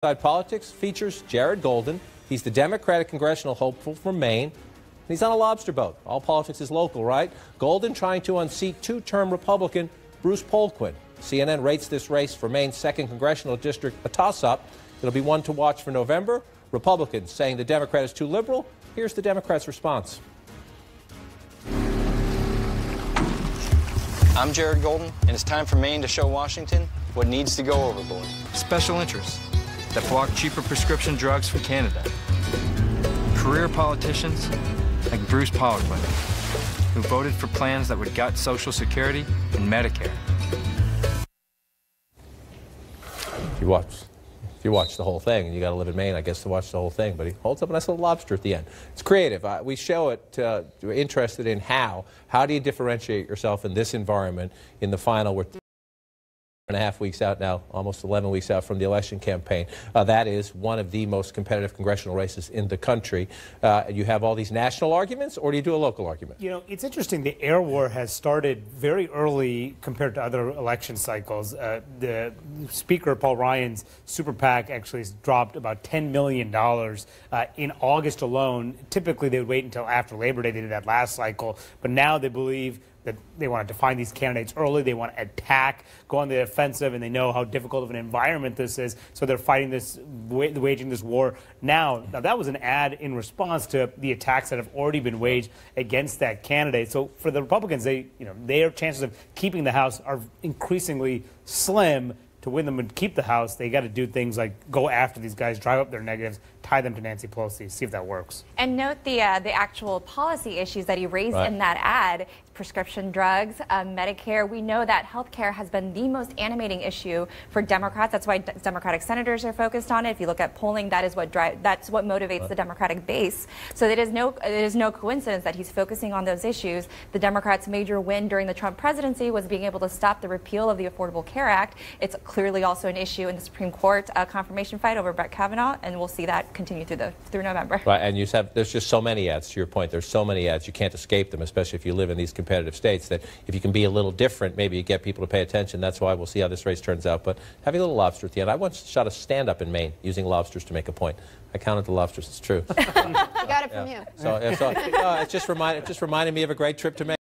Inside Politics features Jared Golden. He's the Democratic congressional hopeful from Maine. He's on a lobster boat. All politics is local, right? Golden trying to unseat two-term Republican Bruce Polkwin. CNN rates this race for Maine's 2nd congressional district a toss-up. It'll be one to watch for November. Republicans saying the Democrat is too liberal. Here's the Democrats' response. I'm Jared Golden, and it's time for Maine to show Washington what needs to go overboard. Special interests that block cheaper prescription drugs from Canada. Career politicians like Bruce Polkwin, who voted for plans that would gut Social Security and Medicare. If you watch the whole thing, and you got to live in Maine, I guess, to watch the whole thing, but he holds up a nice little lobster at the end. It's creative. We show it, we're interested in how do you differentiate yourself in this environment in the final. We're 3.5 weeks out now, almost 11 weeks out from the election campaign. That is one of the most competitive congressional races in the country. You have all these national arguments, or do you do a local argument? You know, it's interesting. The air war has started very early compared to other election cycles. The Speaker, Paul Ryan's super PAC actually has dropped about $10 million in August alone. Typically, they would wait until after Labor Day. They did that last cycle. But now they believe that they want to define these candidates early. They want to attack, go on the offensive, and they know how difficult of an environment this is. So they're fighting this, waging this war now. Now, that was an ad in response to the attacks that have already been waged against that candidate. So for the Republicans, their chances of keeping the House are increasingly slim. To win them and keep the House, they got to do things like go after these guys, drive up their negatives, tie them to Nancy Pelosi, see if that works. And note the actual policy issues that he raised in that ad. Prescription drugs, Medicare. We know that health care has been the most animating issue for Democrats. That's why Democratic senators are focused on it. If you look at polling, that's what motivates the Democratic base. So it is no coincidence that he's focusing on those issues. The Democrats' major win during the Trump presidency was being able to stop the repeal of the Affordable Care Act. It's clearly also an issue in the Supreme Court confirmation fight over Brett Kavanaugh, and we'll see that continue through November. Right, and there's just so many ads. To your point, there's so many ads. You can't escape them, especially if you live in these competitive states, that if you can be a little different, maybe you get people to pay attention. That's why we'll see how this race turns out. But having a little lobster at the end. I once shot a stand-up in Maine using lobsters to make a point. I counted the lobsters. It's true. You got it from you. So it's just reminded me of a great trip to Maine.